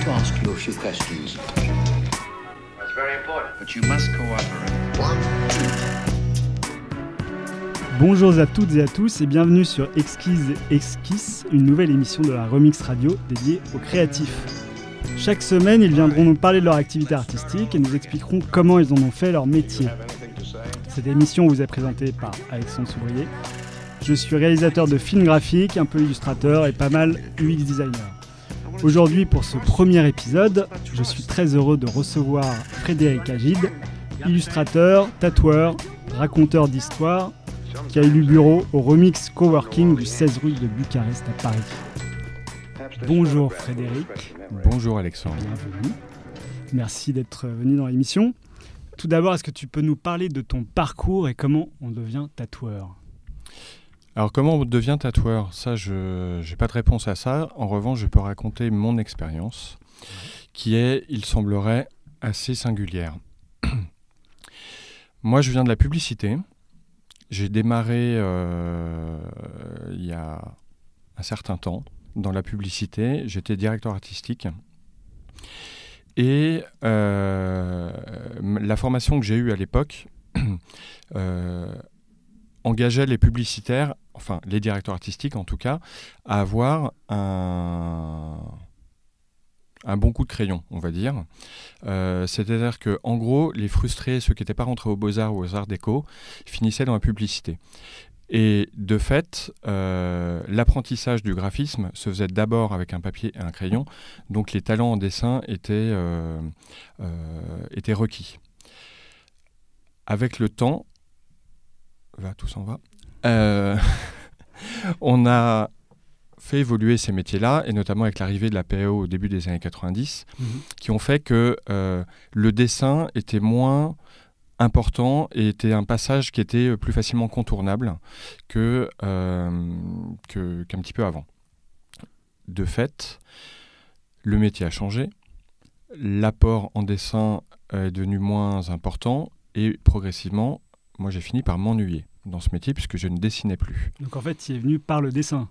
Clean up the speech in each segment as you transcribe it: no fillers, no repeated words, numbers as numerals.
to ask you a few questions. That's very important. But you must cooperate. Bonjour à toutes et à tous et bienvenue sur Exquise Esquisse, une nouvelle émission de la Remix Radio dédiée aux créatifs. Chaque semaine, ils viendront nous parler de leur activité artistique et nous expliqueront comment ils en ont fait leur métier. Cette émission vous est présentée par Alexandre Souvrier. Je suis réalisateur de films graphiques, un peu illustrateur et pas mal UX designer. Aujourd'hui, pour ce premier épisode, je suis très heureux de recevoir Frédéric Agide, illustrateur, tatoueur, raconteur d'histoire, qui a élu bureau au Remix Coworking du 16 rue de Bucarest à Paris. Bonjour Frédéric. Bonjour Alexandre. Bienvenue. Merci d'être venu dans l'émission. Tout d'abord, est-ce que tu peux nous parler de ton parcours et comment on devient tatoueur ? Alors comment on devient tatoueur ? Ça, je n'ai pas de réponse à ça. En revanche, je peux raconter mon expérience qui est, il semblerait, assez singulière. Moi, je viens de la publicité. J'ai démarré il y a un certain temps dans la publicité. J'étais directeur artistique. Et la formation que j'ai eue à l'époque engageait les publicitaires, enfin les directeurs artistiques en tout cas, à avoir un bon coup de crayon, on va dire. C'est-à-dire qu'en gros, les frustrés, ceux qui n'étaient pas rentrés aux Beaux-Arts ou aux Arts Déco, finissaient dans la publicité. Et de fait, l'apprentissage du graphisme se faisait d'abord avec un papier et un crayon, donc les talents en dessin étaient requis. Avec le temps, tout s'en va, on a fait évoluer ces métiers-là, et notamment avec l'arrivée de la PAO au début des années 90, qui ont fait que le dessin était moins important et était un passage qui était plus facilement contournable qu'un petit peu avant. De fait, le métier a changé, l'apport en dessin est devenu moins important et progressivement, moi j'ai fini par m'ennuyer dans ce métier puisque je ne dessinais plus. Donc en fait, tu es venu par le dessin.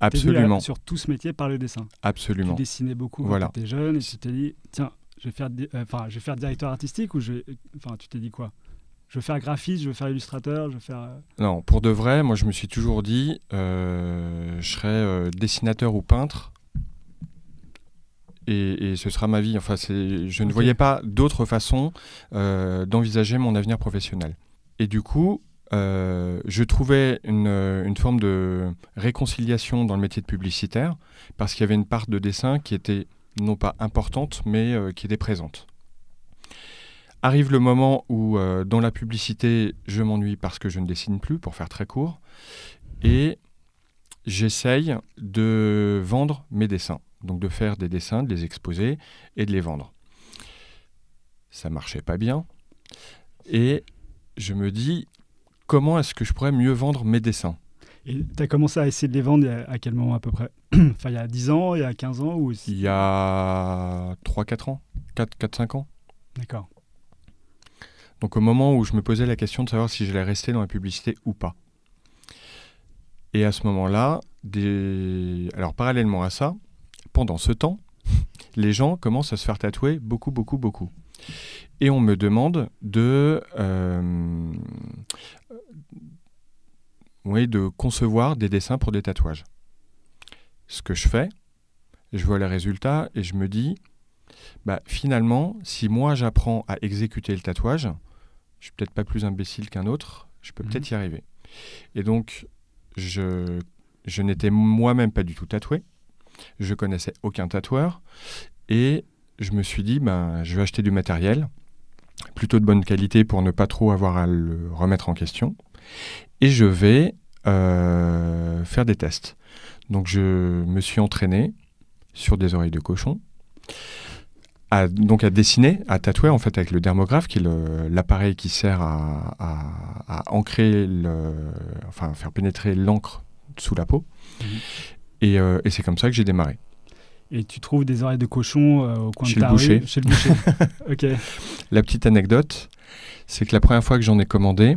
Absolument. Sur tout ce métier par le dessin. Absolument. Tu dessinais beaucoup quand voilà. tu étais jeune et tu t'es dit, tiens, je vais faire directeur artistique ou tu t'es dit quoi ? Je veux faire graphiste, je veux faire illustrateur, je veux faire... Non, pour de vrai, moi je me suis toujours dit, je serai dessinateur ou peintre et ce sera ma vie. Enfin, je ne voyais pas d'autre façon d'envisager mon avenir professionnel. Et du coup, je trouvais une forme de réconciliation dans le métier de publicitaire parce qu'il y avait une part de dessin qui était non pas importante, mais qui était présente. Arrive le moment où, dans la publicité, je m'ennuie parce que je ne dessine plus, pour faire très court, et j'essaye de vendre mes dessins. Donc de faire des dessins, de les exposer et de les vendre. Ça marchait pas bien, et je me dis, comment est-ce que je pourrais mieux vendre mes dessins ? Et tu as commencé à essayer de les vendre à quel moment à peu près ? Enfin, il y a 10 ans, il y a 15 ans ou... Il y a 3-4 ans, 4-5 ans. D'accord. Donc au moment où je me posais la question de savoir si j'allais rester dans la publicité ou pas. Et à ce moment-là, alors parallèlement à ça, pendant ce temps, les gens commencent à se faire tatouer beaucoup. Et on me demande de concevoir des dessins pour des tatouages. Ce que je fais, je vois les résultats et je me dis, finalement, si moi j'apprends à exécuter le tatouage, je suis peut-être pas plus imbécile qu'un autre, je peux peut-être y arriver. Et donc, je n'étais moi-même pas du tout tatoué, je connaissais aucun tatoueur, et je me suis dit, je vais acheter du matériel, plutôt de bonne qualité pour ne pas trop avoir à le remettre en question, et je vais faire des tests. Donc, je me suis entraîné sur des oreilles de cochon, à dessiner, à tatouer en fait avec le dermographe, qui est l'appareil qui sert à ancrer, faire pénétrer l'encre sous la peau. Et c'est comme ça que j'ai démarré. Et tu trouves des oreilles de cochon au coin chez de ta rue, chez le boucher. Ok. La petite anecdote, c'est que la première fois que j'en ai commandé,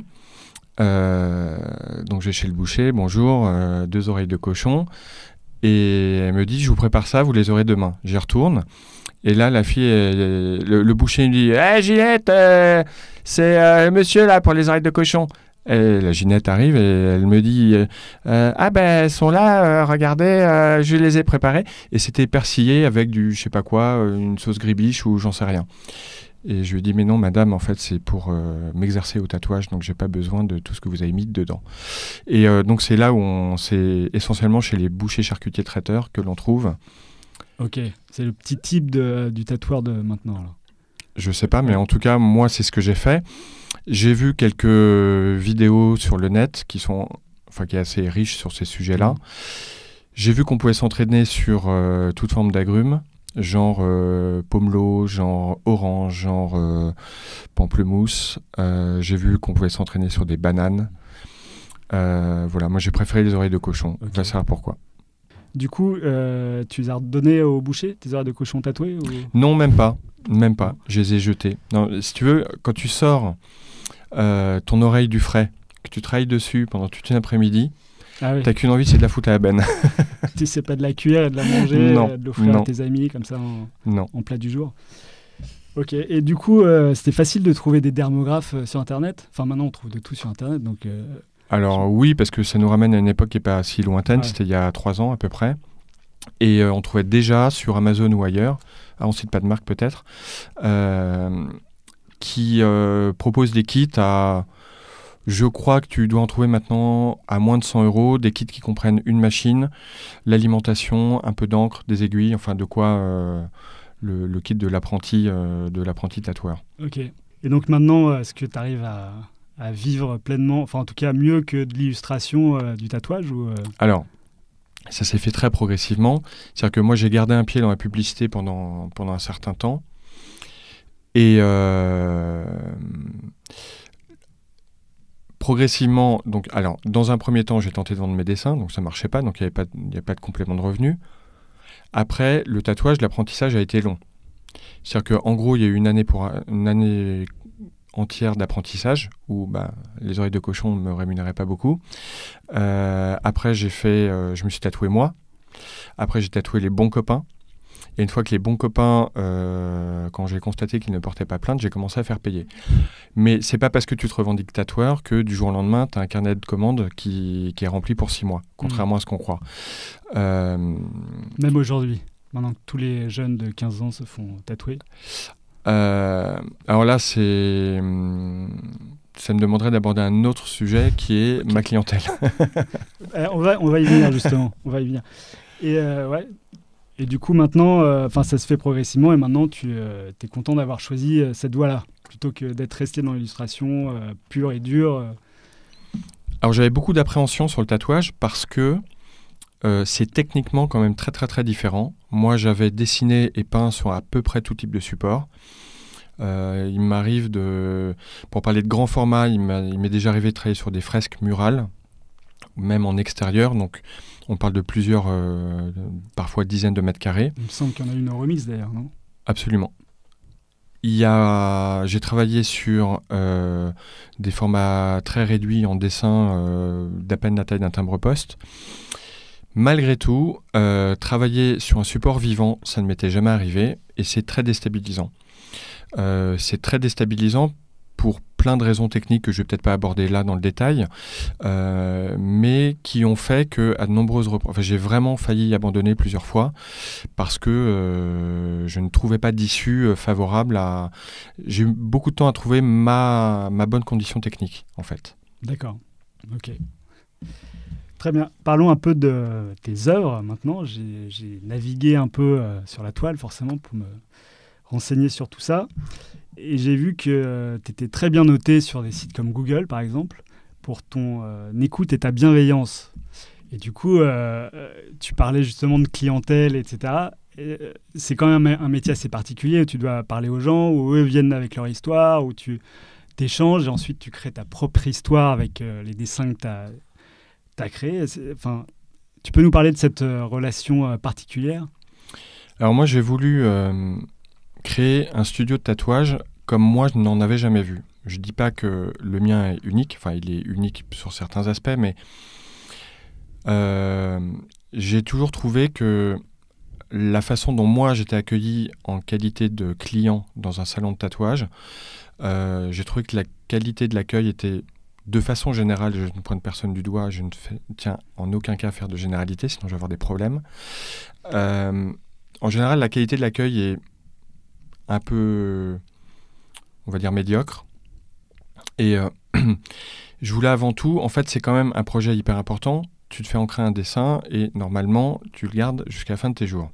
donc je vais chez le boucher, bonjour, 2 oreilles de cochon, et elle me dit, je vous prépare ça, vous les aurez demain. J'y retourne. Et là, la fille, le boucher lui dit « Hey Ginette, c'est monsieur là pour les oreilles de cochon !» Et la Ginette arrive et elle me dit ah ben elles sont là, regardez, je les ai préparées. Et c'était persillé avec du je sais pas quoi, une sauce gribiche ou j'en sais rien. Et je lui ai dit mais non madame, en fait c'est pour m'exercer au tatouage, donc j'ai pas besoin de tout ce que vous avez mis dedans. Et donc c'est là où c'est essentiellement chez les bouchers charcutiers traiteurs que l'on trouve. Ok, c'est le petit type du tatoueur de maintenant là. Je sais pas, mais en tout cas moi c'est ce que j'ai fait. J'ai vu quelques vidéos sur le net qui est assez riche sur ces sujets-là. J'ai vu qu'on pouvait s'entraîner sur toute forme d'agrumes, genre pomelo, genre orange, genre pamplemousse. J'ai vu qu'on pouvait s'entraîner sur des bananes. Voilà, moi j'ai préféré les oreilles de cochon. Okay. On va savoir pourquoi. Du coup, tu les as redonnées au boucher, tes oreilles de cochon tatouées ou... Non, même pas. Même pas. Je les ai jetées. Non, si tu veux, quand tu sors ton oreille du frais, que tu travailles dessus pendant toute une après-midi, t'as qu'une envie, c'est de la foutre à la benne. Tu sais pas de la cuire et de la manger, de l'offrir à tes amis comme ça en plat du jour. Ok, et du coup, c'était facile de trouver des dermographes sur Internet. Enfin, maintenant, on trouve de tout sur Internet, donc... Alors oui, parce que ça nous ramène à une époque qui n'est pas si lointaine, c'était il y a 3 ans à peu près. Et on trouvait déjà sur Amazon ou ailleurs, on ne cite pas de marque peut-être, qui propose des kits à... Je crois que tu dois en trouver maintenant à moins de 100 €, des kits qui comprennent une machine, l'alimentation, un peu d'encre, des aiguilles, enfin de quoi le kit de l'apprenti tatoueur. Ok. Et donc maintenant, est-ce que tu arrives à vivre pleinement, enfin en tout cas mieux que de l'illustration du tatouage ou Alors, ça s'est fait très progressivement. C'est-à-dire que moi, j'ai gardé un pied dans la publicité pendant un certain temps. Et progressivement, donc, alors, dans un premier temps, j'ai tenté de vendre mes dessins, donc ça ne marchait pas, donc il n'y avait pas de complément de revenu. Après, le tatouage, l'apprentissage a été long. C'est-à-dire qu'en gros, il y a eu une année entière d'apprentissage où les oreilles de cochon ne me rémunéraient pas beaucoup. Après, je me suis tatoué moi. Après, j'ai tatoué les bons copains. Et une fois que les bons copains, quand j'ai constaté qu'ils ne portaient pas plainte, j'ai commencé à faire payer. Mais c'est pas parce que tu te revendiques tatoueur que du jour au lendemain, tu as un carnet de commandes qui est rempli pour 6 mois, contrairement à ce qu'on croit. Même aujourd'hui, maintenant que tous les jeunes de 15 ans se font tatouer. Alors là, ça me demanderait d'aborder un autre sujet qui est ma clientèle. On va y venir justement. On va y venir. Et du coup, maintenant, ça se fait progressivement et maintenant, tu es content d'avoir choisi cette voie-là plutôt que d'être resté dans l'illustration pure et dure. Alors, j'avais beaucoup d'appréhension sur le tatouage parce que c'est techniquement quand même très, très, très différent. Moi, j'avais dessiné et peint sur à peu près tout type de support. Il m'arrive pour parler de grand format, il m'est déjà arrivé de travailler sur des fresques murales, même en extérieur, donc on parle de plusieurs, parfois dizaines de mètres carrés. Il me semble qu'il y en a une en remix d'ailleurs, non ? Absolument. J'ai travaillé sur des formats très réduits en dessin, d'à peine la taille d'un timbre-poste. Malgré tout, travailler sur un support vivant, ça ne m'était jamais arrivé et c'est très déstabilisant. C'est très déstabilisant pour plein de raisons techniques que je ne vais peut-être pas aborder là dans le détail, mais qui ont fait qu'à de nombreuses reprises, j'ai vraiment failli abandonner plusieurs fois parce que je ne trouvais pas d'issue favorable à... J'ai eu beaucoup de temps à trouver ma bonne condition technique, en fait. D'accord, ok. Très bien. Parlons un peu de tes œuvres maintenant. J'ai navigué un peu sur la toile, forcément, pour me renseigner sur tout ça. Et j'ai vu que tu étais très bien noté sur des sites comme Google, par exemple, pour ton écoute et ta bienveillance. Et du coup, tu parlais justement de clientèle, etc. Et, c'est quand même un métier assez particulier où tu dois parler aux gens, où eux viennent avec leur histoire, où tu t'échanges et ensuite tu crées ta propre histoire avec les dessins que tu as créés. Enfin, tu peux nous parler de cette relation particulière ? Alors moi, j'ai voulu... créer un studio de tatouage comme moi je n'en avais jamais vu. Je ne dis pas que le mien est unique, enfin il est unique sur certains aspects, mais j'ai toujours trouvé que la façon dont moi j'étais accueilli en qualité de client dans un salon de tatouage, j'ai trouvé que la qualité de l'accueil était, de façon générale, je ne pointe personne du doigt, je ne tiens en aucun cas à faire de généralité, sinon je vais avoir des problèmes. En général, la qualité de l'accueil est un peu, on va dire, médiocre. Et je voulais avant tout, en fait, c'est quand même un projet hyper important. Tu te fais ancrer un dessin et normalement, tu le gardes jusqu'à la fin de tes jours.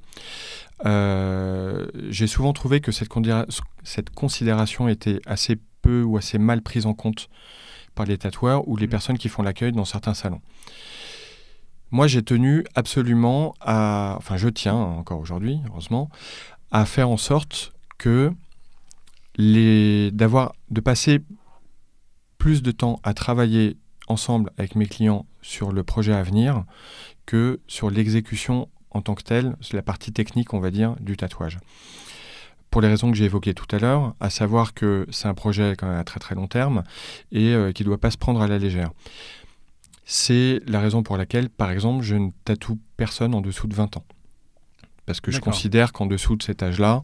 J'ai souvent trouvé que cette considération était assez peu ou assez mal prise en compte par les tatoueurs ou les personnes qui font l'accueil dans certains salons. Moi, j'ai tenu absolument à... Enfin, je tiens encore aujourd'hui, heureusement, à faire en sorte que de passer plus de temps à travailler ensemble avec mes clients sur le projet à venir que sur l'exécution en tant que telle, c'est la partie technique, on va dire, du tatouage. Pour les raisons que j'ai évoquées tout à l'heure, à savoir que c'est un projet quand même à très très long terme et qui ne doit pas se prendre à la légère. C'est la raison pour laquelle, par exemple, je ne tatoue personne en dessous de 20 ans. Parce que je considère qu'en dessous de cet âge-là,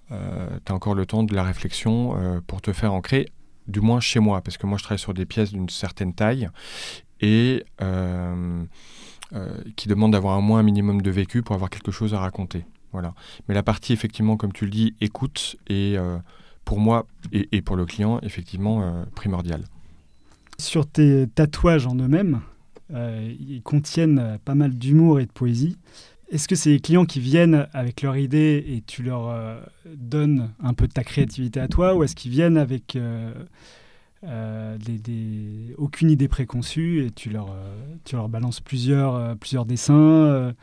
tu as encore le temps de la réflexion pour te faire ancrer, du moins chez moi, parce que moi je travaille sur des pièces d'une certaine taille et qui demandent d'avoir au moins un minimum de vécu pour avoir quelque chose à raconter. Voilà. Mais la partie, effectivement, comme tu le dis, écoute, est pour moi et pour le client, effectivement, primordiale. Sur tes tatouages en eux-mêmes, ils contiennent pas mal d'humour et de poésie. Est-ce que c'est les clients qui viennent avec leur idée et tu leur donnes un peu de ta créativité à toi, ou est-ce qu'ils viennent avec aucune idée préconçue et tu leur balances plusieurs dessins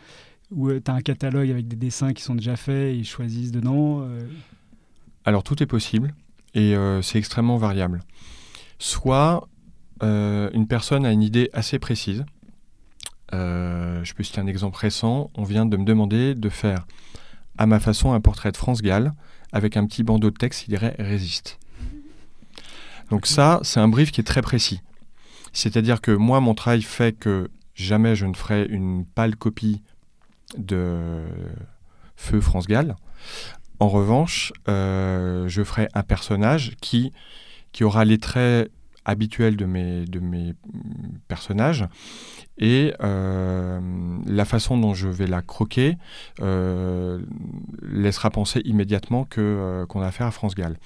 ou tu as un catalogue avec des dessins qui sont déjà faits et ils choisissent dedans Alors tout est possible et c'est extrêmement variable. Soit une personne a une idée assez précise. Je peux citer un exemple récent. On vient de me demander de faire à ma façon un portrait de France Gall avec un petit bandeau de texte qui dirait « Résiste ». Donc ça, c'est un brief qui est très précis. C'est-à-dire que moi, mon travail fait que jamais je ne ferai une pâle copie de Feu France Gall. En revanche, je ferai un personnage qui aura les traits habituels de mes personnages et la façon dont je vais la croquer laissera penser immédiatement qu'on a affaire à France Gall.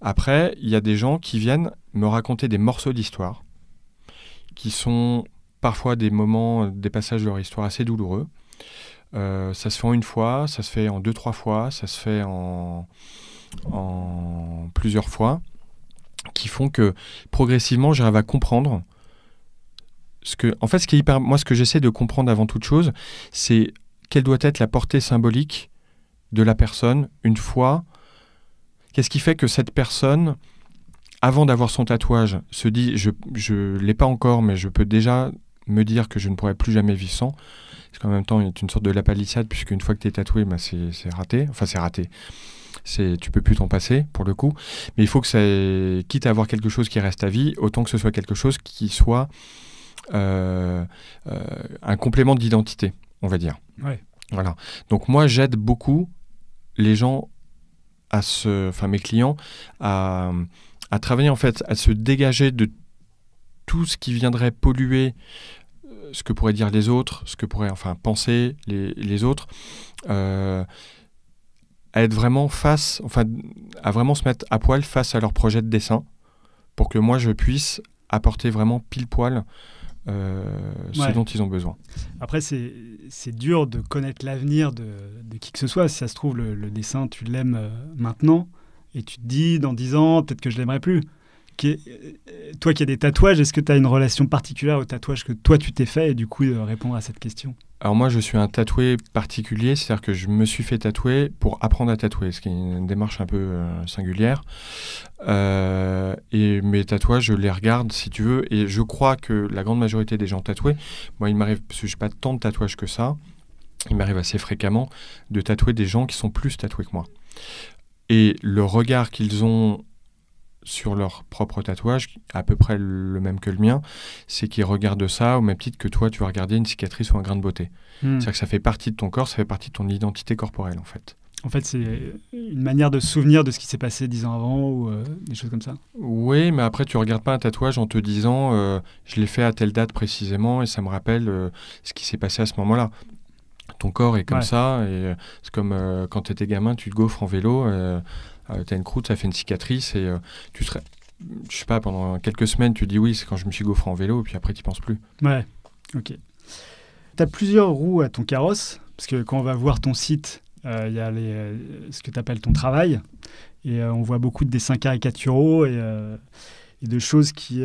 Après, il y a des gens qui viennent me raconter des morceaux d'histoire qui sont parfois des passages de leur histoire assez douloureux. Ça se fait en une fois, ça se fait en 2-3 fois, ça se fait en plusieurs fois, qui font que progressivement j'arrive à comprendre ce qui est hyper... Moi, ce que j'essaie de comprendre avant toute chose, c'est quelle doit être la portée symbolique de la personne une fois. Qu'est-ce qui fait que cette personne, avant d'avoir son tatouage, se dit je ne l'ai pas encore, mais je peux déjà me dire que je ne pourrai plus jamais vivre sans. Parce qu'en même temps, il y a une sorte de lapalissade, puisqu'une fois que tu es tatoué, c'est raté. Enfin, c'est raté. Tu peux plus t'en passer, pour le coup. Mais il faut que quitte à avoir quelque chose qui reste à vie, autant que ce soit quelque chose qui soit un complément d'identité, on va dire. Ouais. Voilà. Donc moi, j'aide beaucoup les gens, mes clients, à travailler, en fait, à se dégager de tout ce qui viendrait polluer ce que pourraient dire les autres, ce que pourraient penser les autres, à être vraiment à vraiment se mettre à poil face à leur projet de dessin, pour que moi je puisse apporter vraiment pile poil ce dont ils ont besoin. Après, c'est dur de connaître l'avenir de qui que ce soit. Si ça se trouve, le dessin, tu l'aimes maintenant, et tu te dis, dans 10 ans, peut-être que je l'aimerais plus. Toi qui as des tatouages, est-ce que tu as une relation particulière au tatouage que toi tu t'es fait, et du coup répondre à cette question? Alors moi je suis un tatoué particulier, c'est-à-dire que je me suis fait tatouer pour apprendre à tatouer, ce qui est une démarche un peu singulière. Et mes tatouages, je les regarde si tu veux, et je crois que la grande majorité des gens tatoués, moi il m'arrive, parce que je n'ai pas tant de tatouages que ça, il m'arrive assez fréquemment de tatouer des gens qui sont plus tatoués que moi. Et le regard qu'ils ont sur leur propre tatouage, à peu près le même que le mien, c'est qu'ils regardent ça au même titre que toi, tu vas regarder une cicatrice ou un grain de beauté. C'est-à-dire que ça fait partie de ton corps, ça fait partie de ton identité corporelle, en fait. En fait, c'est une manière de se souvenir de ce qui s'est passé 10 ans avant ou des choses comme ça. Oui, mais après, tu ne regardes pas un tatouage en te disant je l'ai fait à telle date précisément et ça me rappelle ce qui s'est passé à ce moment-là. Ton corps est comme ça, et c'est comme quand tu étais gamin, tu te gaufres en vélo, tu as une croûte, ça fait une cicatrice, et tu serais, je sais pas, pendant quelques semaines, tu dis oui, c'est quand je me suis gaufré en vélo, et puis après, tu n'y penses plus. Ouais, ok. Tu as plusieurs roues à ton carrosse, parce que quand on va voir ton site, il y a ce que tu appelles ton travail, et on voit beaucoup de dessins caricaturaux et de choses qui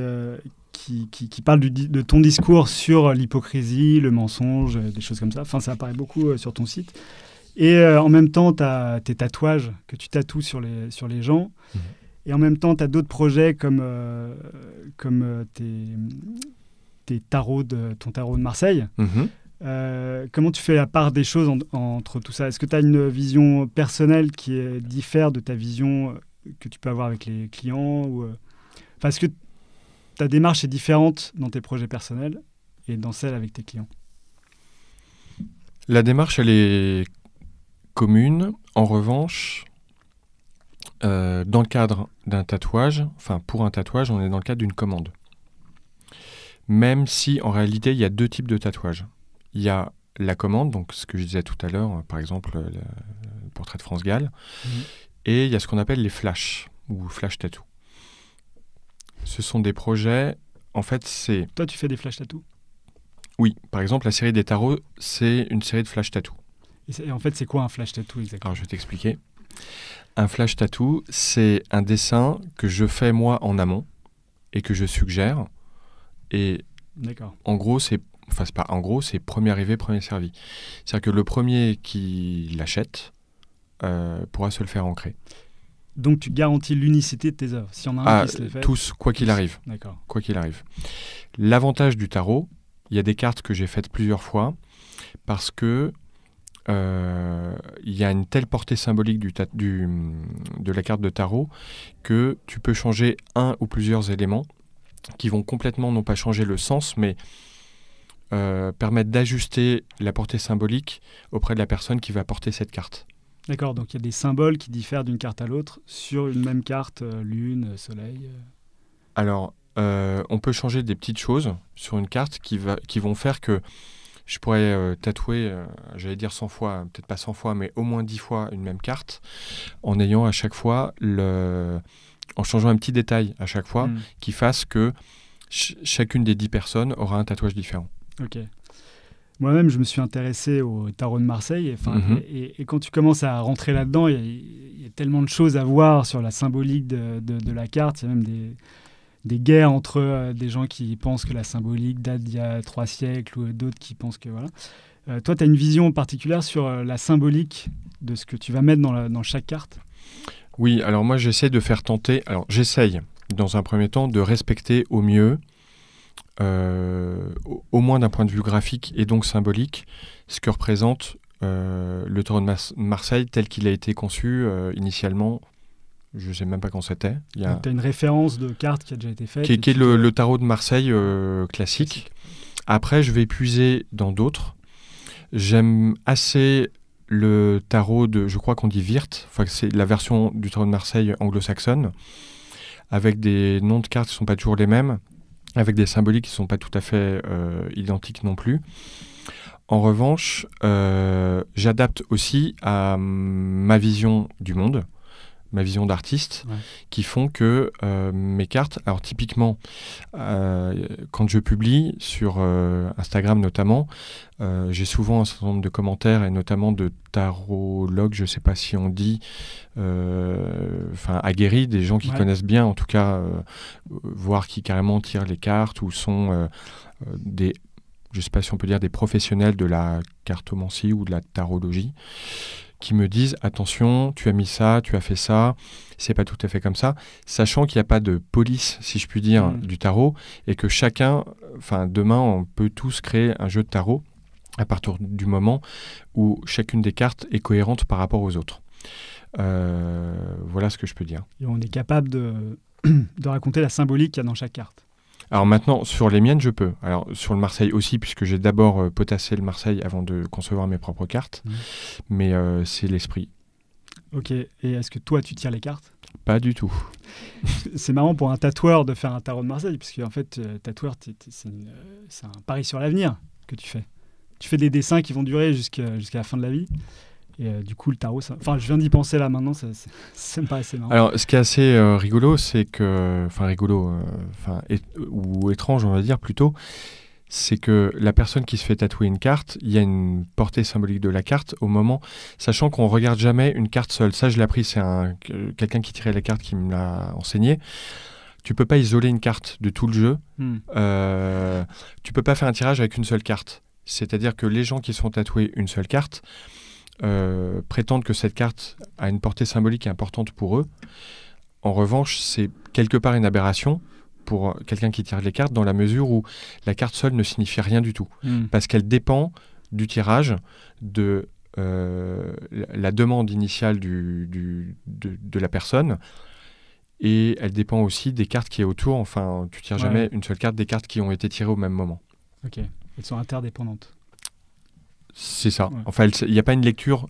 parlent de ton discours sur l'hypocrisie, le mensonge, des choses comme ça. Enfin, ça apparaît beaucoup sur ton site. Et en même temps, tu as tes tatouages que tu tatoues sur les gens. Mmh. Et en même temps, tu as d'autres projets comme tes tarots ton tarot de Marseille. Mmh. Comment tu fais la part des choses entre tout ça? Est-ce que tu as une vision personnelle qui diffère de ta vision que tu peux avoir avec les clients Enfin, est-ce que ta démarche est différente dans tes projets personnels et dans celle avec tes clients? La démarche, elle est commune. En revanche, dans le cadre d'un tatouage, enfin pour un tatouage, on est dans le cadre d'une commande. Même si, en réalité, il y a deux types de tatouages. Il y a la commande, donc ce que je disais tout à l'heure, par exemple le portrait de France Gall, et il y a ce qu'on appelle les flashs, ou flash tattoo. Ce sont des projets, en fait, c'est... Toi, tu fais des flash tattoo? Oui, par exemple, la série des tarots, c'est une série de flash tattoo. Et en fait, c'est quoi un flash tattoo exactement? Alors, je vais t'expliquer. Un flash tattoo, c'est un dessin que je fais moi en amont et que je suggère. Et d'accord. En gros, c'est pas en gros, c'est premier arrivé, premier servi. C'est-à-dire que le premier qui l'achète pourra se le faire ancrer. Donc tu garantis l'unicité de tes œuvres. S'il y en a un qui se les fait... Tous, quoi qu'il arrive. D'accord. Quoi qu'il arrive. L'avantage du tarot, il y a des cartes que j'ai faites plusieurs fois parce que il y a une telle portée symbolique de la carte de tarot que tu peux changer un ou plusieurs éléments qui vont complètement, non pas changer le sens, mais permettre d'ajuster la portée symbolique auprès de la personne qui va porter cette carte. D'accord, donc il y a des symboles qui diffèrent d'une carte à l'autre sur une même carte, lune, soleil. Alors, on peut changer des petites choses sur une carte qui vont faire que je pourrais tatouer, j'allais dire 100 fois, peut-être pas 100 fois, mais au moins 10 fois une même carte, en ayant à chaque fois en changeant un petit détail à chaque fois, qui fasse que chacune des 10 personnes aura un tatouage différent. Ok. Moi-même, je me suis intéressé au tarot de Marseille. Et quand tu commences à rentrer là-dedans, il y a tellement de choses à voir sur la symbolique de la carte. Il y a même des guerres entre des gens qui pensent que la symbolique date d'il y a 3 siècles ou d'autres qui pensent que... Voilà. Toi, tu as une vision particulière sur la symbolique de ce que tu vas mettre dans chaque carte? Oui, alors moi, j'essaie dans un premier temps de respecter au mieux, au moins d'un point de vue graphique et donc symbolique, ce que représente le tarot de Marseille tel qu'il a été conçu initialement. Je ne sais même pas quand c'était. Tu as une référence de carte qui a déjà été faite? Qui est le tarot de Marseille classique. Après, je vais puiser dans d'autres. J'aime assez le tarot je crois qu'on dit Wirth, enfin, c'est la version du tarot de Marseille anglo-saxonne, avec des noms de cartes qui ne sont pas toujours les mêmes, avec des symboliques qui ne sont pas tout à fait identiques non plus. En revanche, j'adapte aussi à ma vision du monde, ma vision d'artiste, qui font que mes cartes, alors typiquement, quand je publie sur Instagram notamment, j'ai souvent un certain nombre de commentaires et notamment de tarologues, je ne sais pas si on dit, aguerris, des gens qui connaissent bien, en tout cas, voire qui carrément tirent les cartes ou sont je ne sais pas si on peut dire des professionnels de la cartomancie ou de la tarologie, qui me disent attention, tu as mis ça, tu as fait ça, c'est pas tout à fait comme ça, sachant qu'il n'y a pas de police, si je puis dire, du tarot, et que chacun, demain, on peut tous créer un jeu de tarot à partir du moment où chacune des cartes est cohérente par rapport aux autres. Voilà ce que je peux dire. Et on est capable de de raconter la symbolique qu'il y a dans chaque carte. Alors maintenant, sur les miennes, je peux. Alors sur le Marseille aussi, puisque j'ai d'abord potassé le Marseille avant de concevoir mes propres cartes. Mais c'est l'esprit. Ok, et est-ce que toi, tu tires les cartes ? Pas du tout. C'est marrant pour un tatoueur de faire un tarot de Marseille, parce qu'en fait, tatoueur, c'est un pari sur l'avenir que tu fais. Tu fais des dessins qui vont durer jusqu'à la fin de la vie. Et du coup, le tarot, enfin, je viens d'y penser là maintenant, ça me paraît assez marrant. Alors, ce qui est assez rigolo, c'est que... Enfin, rigolo, ou étrange, on va dire, plutôt, c'est que la personne qui se fait tatouer une carte, il y a une portée symbolique de la carte au moment, sachant qu'on ne regarde jamais une carte seule. Ça, je l'ai appris, c'est quelqu'un qui tirait la carte qui me l'a enseigné. Tu ne peux pas isoler une carte de tout le jeu. Tu ne peux pas faire un tirage avec une seule carte. C'est-à-dire que les gens qui se font tatouer une seule carte prétendent que cette carte a une portée symbolique importante pour eux. En revanche, c'est quelque part une aberration pour quelqu'un qui tire les cartes, dans la mesure où la carte seule ne signifie rien du tout. Parce qu'elle dépend du tirage, de la demande initiale de la personne, et elle dépend aussi des cartes qui est autour. Enfin, tu tires jamais une seule carte des cartes qui ont été tirées au même moment. Ok, elles sont interdépendantes. C'est ça. Ouais. Enfin, il n'y a pas une lecture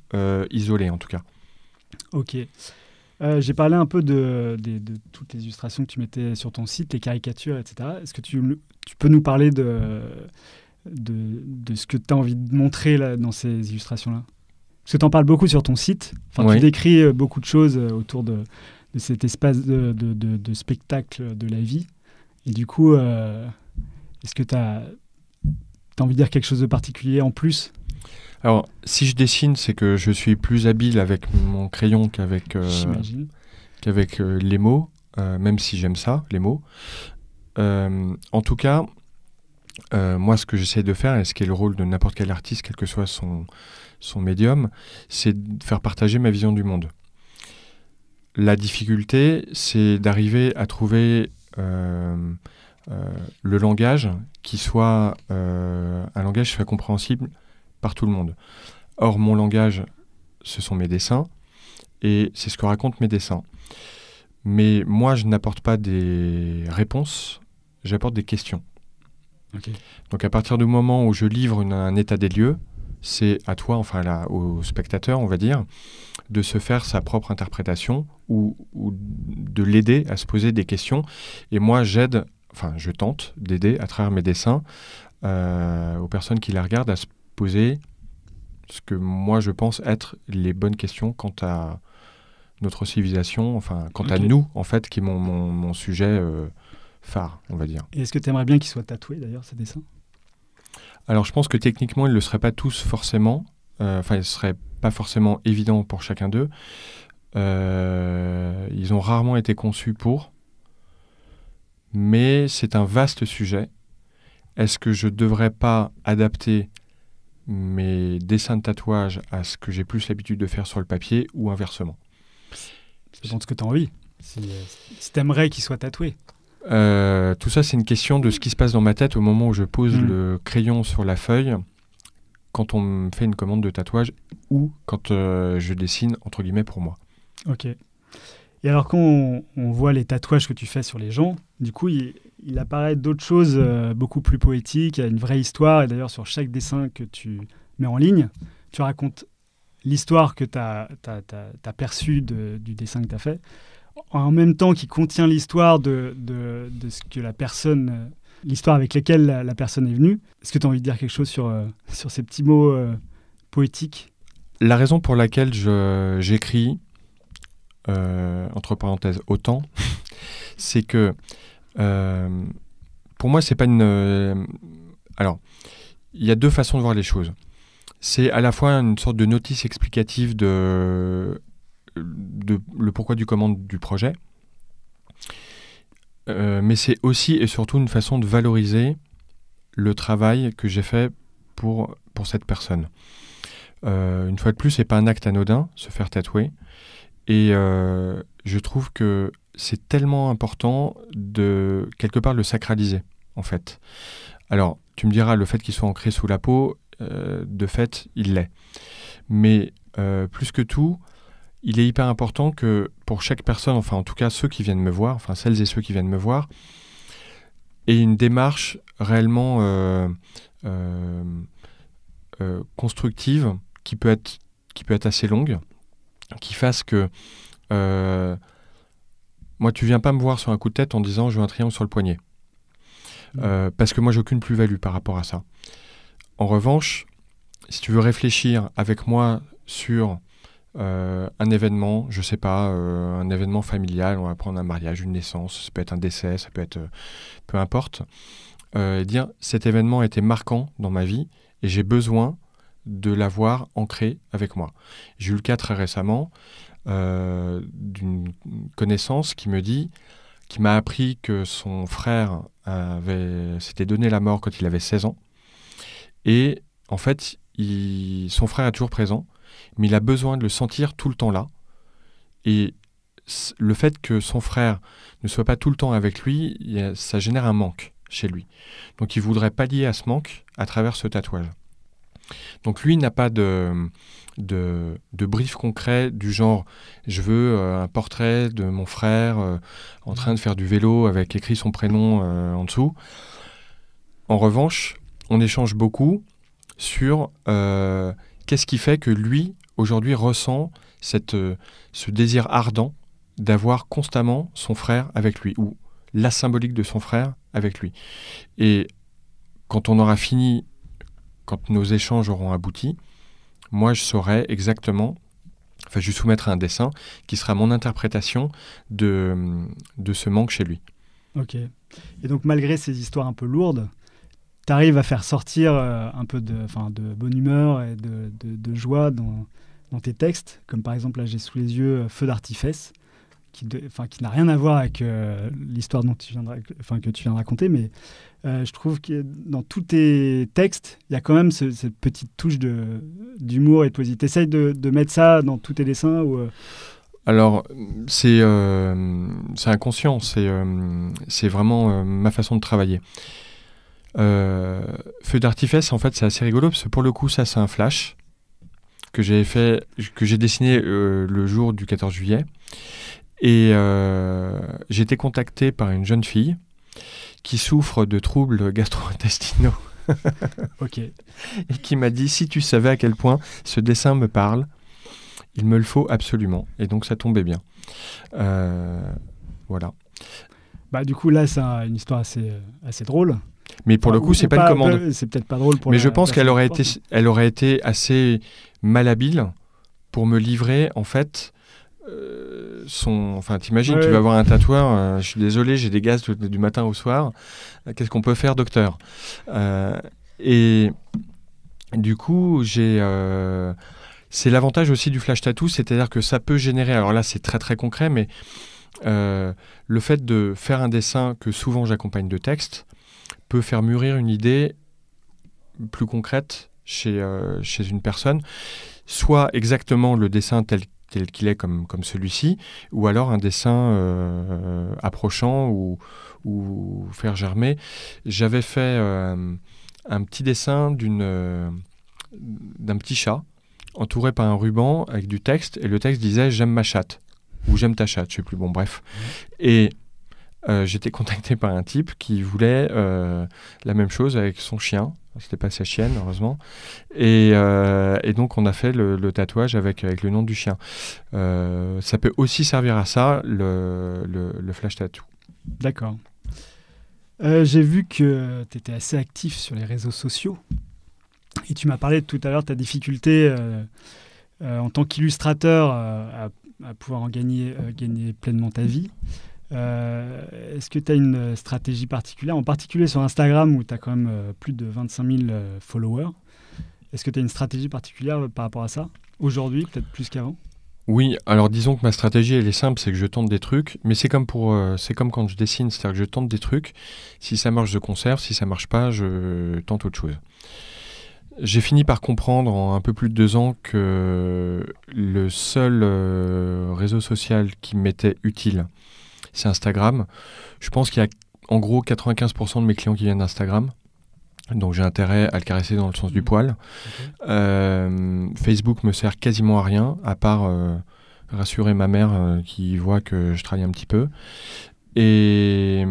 isolée, en tout cas. Ok. J'ai parlé un peu de toutes les illustrations que tu mettais sur ton site, les caricatures, etc. Est-ce que tu peux nous parler de ce que tu as envie de montrer là, dans ces illustrations-là ? Parce que tu en parles beaucoup sur ton site. Enfin, tu décris beaucoup de choses autour de cet espace de spectacle de la vie. Et du coup, est-ce que tu as envie de dire quelque chose de particulier en plus ? Alors, si je dessine, c'est que je suis plus habile avec mon crayon qu'avec les mots, même si j'aime ça, les mots. En tout cas, moi, ce que j'essaie de faire, et ce qui est le rôle de n'importe quel artiste, quel que soit son médium, c'est de faire partager ma vision du monde. La difficulté, c'est d'arriver à trouver le langage qui soit un langage qui soit compréhensible par tout le monde. Or, mon langage, ce sont mes dessins, et c'est ce que racontent mes dessins. Mais moi, je n'apporte pas des réponses, j'apporte des questions. Okay. Donc, à partir du moment où je livre un état des lieux, c'est à toi, enfin au spectateur, on va dire, de se faire sa propre interprétation ou de l'aider à se poser des questions. Et moi, je tente d'aider à travers mes dessins aux personnes qui les regardent à se poser ce que moi je pense être les bonnes questions quant à notre civilisation, enfin quant à nous en fait, qui est mon sujet phare, on va dire. Et est-ce que tu aimerais bien qu'ils soient tatoués d'ailleurs, ces dessins ? Alors je pense que techniquement ils ne le seraient pas tous forcément, ils ne seraient pas forcément évidents pour chacun d'eux. Ils ont rarement été conçus pour, mais c'est un vaste sujet. Est-ce que je ne devrais pas adapter mes dessins de tatouage à ce que j'ai plus l'habitude de faire sur le papier ou inversement? Ça dépend de ce que tu as envie. Si tu aimerais qu'ils soient tatoués. Tout ça, c'est une question de ce qui se passe dans ma tête au moment où je pose le crayon sur la feuille, quand on me fait une commande de tatouage ou quand je dessine, entre guillemets, pour moi. Ok. Et alors, quand on voit les tatouages que tu fais sur les gens, du coup, il apparaît d'autres choses beaucoup plus poétiques, il y a une vraie histoire. Et d'ailleurs, sur chaque dessin que tu mets en ligne, tu racontes l'histoire que tu as perçue du dessin que tu as fait, en même temps qu'il contient l'histoire de ce que la personne, l'histoire avec laquelle la personne est venue. Est-ce que tu as envie de dire quelque chose sur ces petits mots poétiques ? La raison pour laquelle j'écris, entre parenthèses, autant, c'est que pour moi, c'est pas une... Alors, il y a deux façons de voir les choses. C'est à la fois une sorte de notice explicative de le pourquoi du comment du projet, mais c'est aussi et surtout une façon de valoriser le travail que j'ai fait pour cette personne. Une fois de plus, c'est pas un acte anodin, se faire tatouer, et je trouve que c'est tellement important de quelque part le sacraliser, en fait. Alors, tu me diras, le fait qu'il soit ancré sous la peau, de fait, il l'est. Mais plus que tout, il est hyper important que pour chaque personne, enfin en tout cas ceux qui viennent me voir, enfin celles et ceux qui viennent me voir, aient une démarche réellement constructive qui peut être assez longue, qui fasse que moi tu viens pas me voir sur un coup de tête en disant je veux un triangle sur le poignet. Parce que moi j'ai aucune plus-value par rapport à ça. En revanche, si tu veux réfléchir avec moi sur un événement, je sais pas, un événement familial, on va prendre un mariage, une naissance, ça peut être un décès, ça peut être peu importe, dire cet événement a été marquant dans ma vie et j'ai besoin de l'avoir ancré avec moi. J'ai eu le cas très récemment d'une connaissance qui m'a appris que son frère s'était donné la mort quand il avait 16 ans. Et en fait, son frère est toujours présent, mais il a besoin de le sentir tout le temps là. Et le fait que son frère ne soit pas tout le temps avec lui, ça génère un manque chez lui. Donc il voudrait pallier à ce manque à travers ce tatouage. Donc lui n'a pas de brief concret du genre je veux un portrait de mon frère en train de faire du vélo avec écrit son prénom en dessous. En revanche, on échange beaucoup sur qu'est-ce qui fait que lui, aujourd'hui, ressent ce désir ardent d'avoir constamment son frère avec lui, ou la symbolique de son frère avec lui. Et quand on aura fini, quand nos échanges auront abouti, moi je saurai exactement, je lui soumettrai un dessin qui sera mon interprétation de ce manque chez lui. Ok. Et donc malgré ces histoires un peu lourdes, tu arrives à faire sortir un peu de bonne humeur et de joie dans tes textes, comme par exemple là j'ai sous les yeux Feu d'artifice, qui n'a rien à voir avec l'histoire que tu viens de raconter, mais je trouve que dans tous tes textes, il y a quand même cette petite touche d'humour et de poésie. Tu essayes de mettre ça dans tous tes dessins ou Alors, c'est inconscient, c'est vraiment ma façon de travailler. Feu d'artifice, en fait, c'est assez rigolo, parce que pour le coup, ça, c'est un flash que j'ai dessiné le jour du 14 juillet. Et j'ai été contacté par une jeune fille qui souffre de troubles gastro-intestinaux. Ok. Et qui m'a dit, si tu savais à quel point ce dessin me parle, il me le faut absolument. Et donc ça tombait bien. Voilà. Bah, du coup, là, c'est une histoire assez drôle. Mais pour le coup, c'est pas une commande. C'est peut-être pas drôle pour Mais je pense qu'elle aurait été assez malhabile pour me livrer, en fait, t'imagines, ouais. Tu vas voir un tatoueur, je suis désolé, j'ai des gaz du matin au soir, qu'est-ce qu'on peut faire, docteur? Et du coup, c'est l'avantage aussi du flash tattoo, c'est-à-dire que ça peut générer, alors là c'est très très concret, mais le fait de faire un dessin que souvent j'accompagne de texte peut faire mûrir une idée plus concrète chez une personne, soit exactement le dessin tel qu'il est comme celui-ci, ou alors un dessin approchant ou faire germer. J'avais fait un petit dessin d'un petit chat entouré par un ruban avec du texte, et le texte disait « J'aime ma chatte » ou « J'aime ta chatte », je sais plus, bon bref. Et j'étais contacté par un type qui voulait la même chose avec son chien. C'était pas sa chienne, heureusement. Et donc, on a fait le tatouage avec le nom du chien. Ça peut aussi servir à ça, le flash tattoo. D'accord. J'ai vu que tu étais assez actif sur les réseaux sociaux. Et tu m'as parlé tout à l'heure de ta difficulté en tant qu'illustrateur à pouvoir en gagner pleinement ta vie. Est-ce que tu as une stratégie particulière, en particulier sur Instagram où tu as quand même plus de 25 000 followers? Est-ce que tu as une stratégie particulière par rapport à ça, aujourd'hui, peut-être plus qu'avant? Oui, alors disons que ma stratégie elle est simple, c'est que je tente des trucs, mais c'est comme quand je dessine, c'est-à-dire que je tente des trucs, si ça marche je conserve, si ça marche pas je tente autre chose. J'ai fini par comprendre en un peu plus de 2 ans que le seul réseau social qui m'était utile, c'est Instagram. Je pense qu'il y a en gros 95% de mes clients qui viennent d'Instagram. Donc j'ai intérêt à le caresser dans le sens du poil. Okay. Facebook me sert quasiment à rien, à part rassurer ma mère qui voit que je travaille un petit peu. Et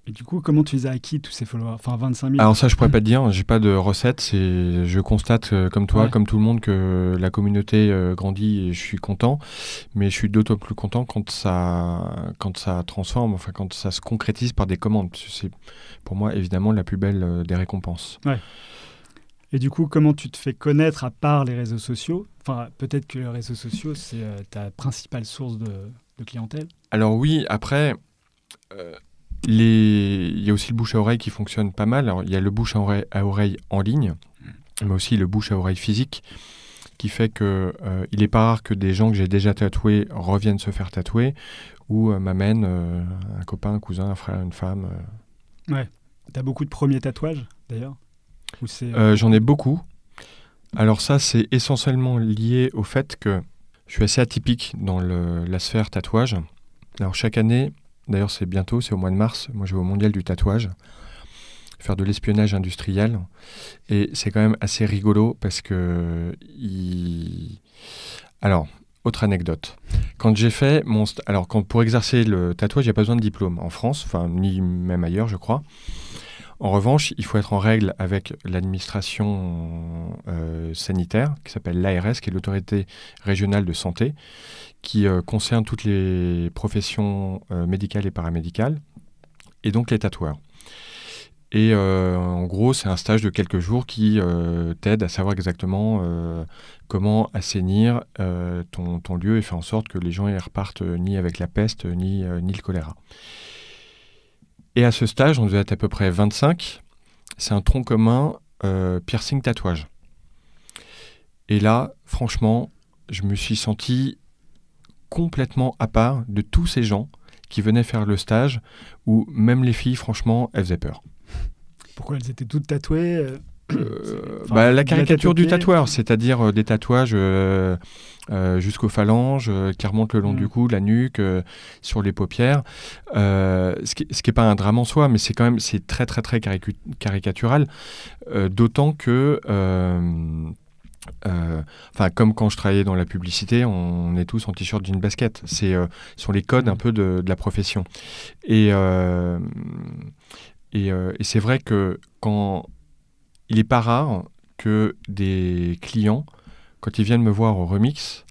du coup, comment tu les as acquis, tous ces followers? Enfin, 25 000. alors ça, je pourrais pas te dire, j'ai pas de recette. Je constate, comme toi, Ouais. comme tout le monde, que la communauté grandit et je suis content. Mais je suis d'autant plus content quand ça transforme, enfin quand ça se concrétise par des commandes. Parce que c'est pour moi évidemment la plus belle des récompenses. Et du coup, comment tu te fais connaître à part les réseaux sociaux? Enfin, peut-être que les réseaux sociaux, c'est ta principale source de clientèle. Alors oui, après, il y a aussi le bouche à oreille qui fonctionne pas mal. Alors, il y a le bouche à oreille en ligne, mais aussi le bouche à oreille physique, qui fait que il n'est pas rare que des gens que j'ai déjà tatoués reviennent se faire tatouer ou m'amènent un copain, un cousin, un frère, une femme. Ouais. T'as beaucoup de premiers tatouages, d'ailleurs? Ou c'est, J'en ai beaucoup. Alors ça, c'est essentiellement lié au fait que je suis assez atypique dans la sphère tatouage. Alors chaque année, d'ailleurs c'est bientôt, c'est au mois de mars, moi je vais au mondial du tatouage, faire de l'espionnage industriel. Et c'est quand même assez rigolo parce que... Alors, autre anecdote. Quand j'ai fait pour exercer le tatouage, il n'y a pas besoin de diplôme en France, enfin ni même ailleurs je crois. En revanche, il faut être en règle avec l'administration sanitaire, qui s'appelle l'ARS, qui est l'autorité régionale de santé, qui concerne toutes les professions médicales et paramédicales, et donc les tatoueurs. Et en gros, c'est un stage de quelques jours qui t'aide à savoir exactement comment assainir ton lieu et faire en sorte que les gens ne repartent ni avec la peste, ni le choléra. Et à ce stage, on devait être à peu près 25. C'est un tronc commun piercing tatouage. Et là, franchement, je me suis senti complètement à part de tous ces gens qui venaient faire le stage, où même les filles, franchement, elles faisaient peur. Pourquoi elles étaient toutes tatouées? La caricature du tatoueur, c'est-à-dire des tatouages jusqu'aux phalanges, qui remontent le long du cou, la nuque, sur les paupières. Ce qui n'est pas un drame en soi, mais c'est très très très caricatural. D'autant que, comme quand je travaillais dans la publicité, on est tous en t-shirt, jean, basket. Ce sont les codes un peu de la profession. Et c'est vrai que il n'est pas rare que des clients, quand ils viennent me voir au remix,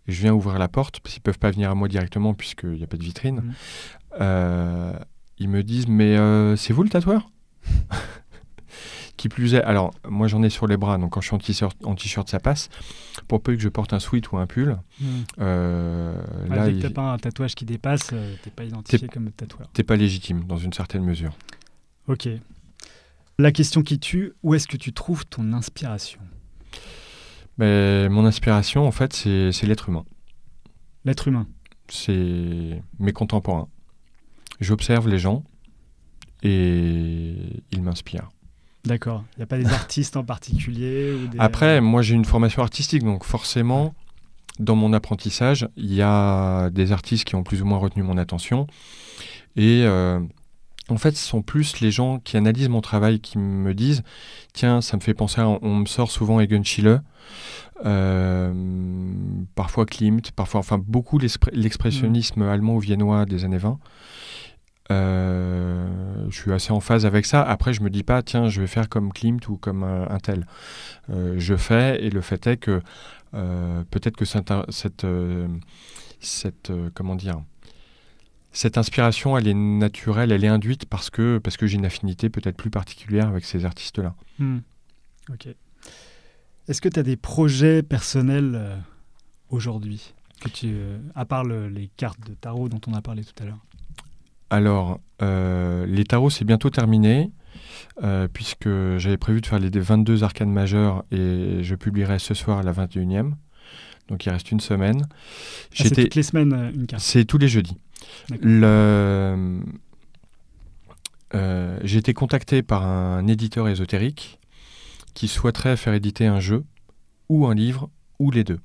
je viens ouvrir la porte, parce qu'ils ne peuvent pas venir à moi directement puisqu'il n'y a pas de vitrine, ils me disent « Mais c'est vous le tatoueur ?» Qui plus est, alors moi j'en ai sur les bras, donc quand je suis en t-shirt ça passe. Pour peu que je porte un sweat ou un pull, là, dès que tu n'as pas un tatouage qui dépasse, tu n'es pas identifié comme tatoueur. Tu n'es pas légitime dans une certaine mesure. Ok. La question qui tue, où est-ce que tu trouves ton inspiration? Mon inspiration, en fait, c'est l'être humain. L'être humain? C'est mes contemporains. J'observe les gens et ils m'inspirent. D'accord. Il n'y a pas des artistes en particulier ou des... Après, moi, j'ai une formation artistique, donc forcément, dans mon apprentissage, il y a des artistes qui ont plus ou moins retenu mon attention. Et... en fait, ce sont plus les gens qui analysent mon travail qui me disent « Tiens, ça me fait penser à... » On me sort souvent Egon Schiele, parfois Klimt, enfin beaucoup l'expressionnisme allemand ou viennois des années 20. Je suis assez en phase avec ça. Après, je me dis pas « Tiens, je vais faire comme Klimt ou comme un tel. » Je fais, et le fait est que peut-être que cette inspiration, elle est naturelle, elle est induite parce que j'ai une affinité peut-être plus particulière avec ces artistes-là. Ok. Est-ce que tu as des projets personnels aujourd'hui, à part les cartes de tarot dont on a parlé tout à l'heure? Alors, les tarots, c'est bientôt terminé, puisque j'avais prévu de faire les 22 arcanes majeures et je publierai ce soir la 21e. Donc il reste une semaine. C'est toutes les semaines une carte? C'est tous les jeudis. J'ai été contacté par un éditeur ésotérique qui souhaiterait faire éditer un jeu ou un livre ou les deux.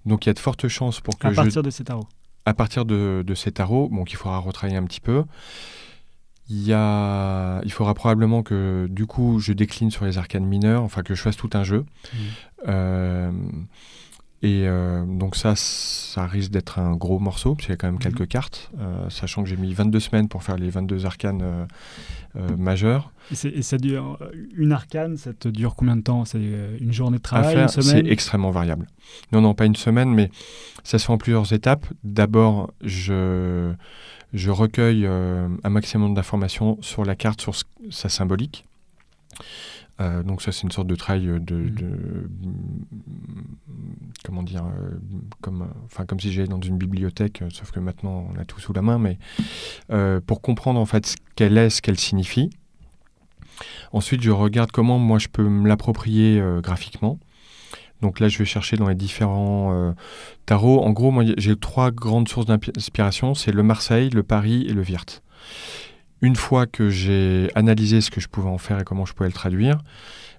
Donc il y a de fortes chances pour que à partir de ces tarots. À partir de ces tarots, bon, qu'il faudra retravailler un petit peu. Il faudra probablement que du coup je décline sur les arcanes mineures, enfin que je fasse tout un jeu. Et donc ça risque d'être un gros morceau, parce qu'il y a quand même quelques cartes, sachant que j'ai mis 22 semaines pour faire les 22 arcanes majeurs. Et ça dure, une arcane, ça te dure combien de temps? C'est une journée de travail, une semaine? C'est extrêmement variable. Non, pas une semaine, mais ça se fait en plusieurs étapes. D'abord, je recueille un maximum d'informations sur la carte, sur sa symbolique. Donc ça, c'est une sorte de travail comment dire, comme si j'allais dans une bibliothèque, sauf que maintenant on a tout sous la main, mais pour comprendre en fait ce qu'elle signifie. Ensuite, je regarde comment moi je peux me l'approprier graphiquement. Donc là, je vais chercher dans les différents tarots. En gros, moi, j'ai 3 grandes sources d'inspiration, c'est le Marseille, le Paris et le Wirth. Une fois que j'ai analysé ce que je pouvais en faire et comment je pouvais le traduire,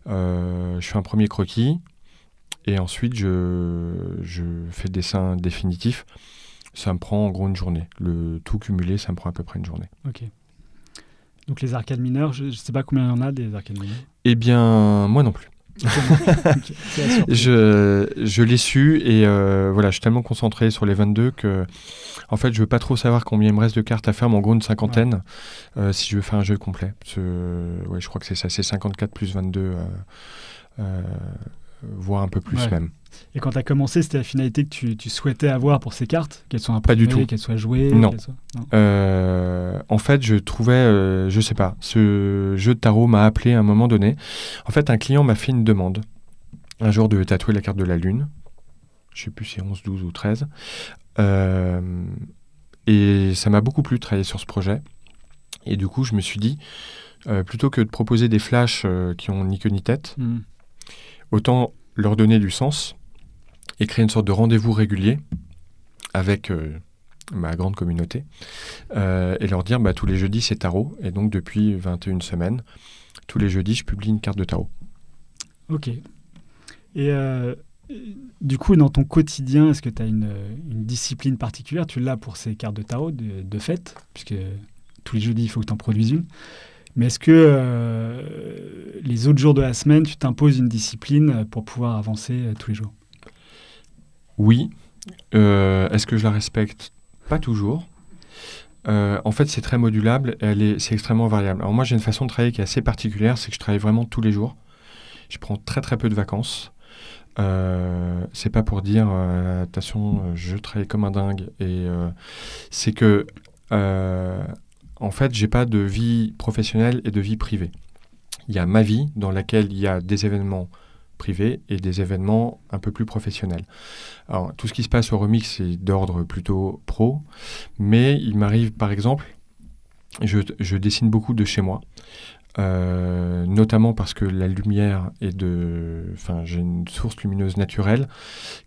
je fais un premier croquis et ensuite je fais le dessin définitif. Ça me prend en gros une journée. Le tout cumulé, ça me prend à peu près une journée. Ok. Donc les arcades mineures, je ne sais pas combien il y en a des arcades mineures. Eh bien, moi non plus. Okay. Je l'ai su et voilà, je suis tellement concentré sur les 22 que en fait je veux pas trop savoir combien il me reste de cartes à faire, mais en gros une cinquantaine si je veux faire un jeu complet. Je crois que c'est ça, c'est 54 plus 22 voire un peu plus même. Et quand tu as commencé, c'était la finalité que tu souhaitais avoir pour ces cartes, qu'elles soient imprimées, pas du tout, qu'elles soient jouées? Non. En fait, je trouvais, je sais pas, ce jeu de tarot m'a appelé à un moment donné. En fait, un client m'a fait une demande un jour de tatouer la carte de la Lune. Je sais plus si c'est 11, 12 ou 13. Et ça m'a beaucoup plu de travailler sur ce projet. Et du coup, je me suis dit, plutôt que de proposer des flashs qui ont ni queue ni tête, autant leur donner du sens et créer une sorte de rendez-vous régulier avec ma grande communauté et leur dire tous les jeudis c'est tarot, et donc depuis 21 semaines tous les jeudis je publie une carte de tarot. Ok. Et du coup dans ton quotidien, est-ce que tu as une discipline particulière? Tu l'as pour ces cartes de tarot de fête, puisque tous les jeudis il faut que tu en produises une. Mais est-ce que les autres jours de la semaine, tu t'imposes une discipline pour pouvoir avancer tous les jours? Oui. Est-ce que je la respecte? Pas toujours. En fait, c'est très modulable et c'est extrêmement variable. Alors moi, j'ai une façon de travailler qui est assez particulière, c'est que je travaille vraiment tous les jours. Je prends très très peu de vacances. C'est pas pour dire attention, je travaille comme un dingue. Et c'est que en fait, j'ai pas de vie professionnelle et de vie privée. Il y a ma vie dans laquelle il y a des événements privés et des événements un peu plus professionnels. Alors, tout ce qui se passe au Remix, c'est d'ordre plutôt pro, mais il m'arrive, par exemple, je dessine beaucoup de chez moi, notamment parce que la lumière j'ai une source lumineuse naturelle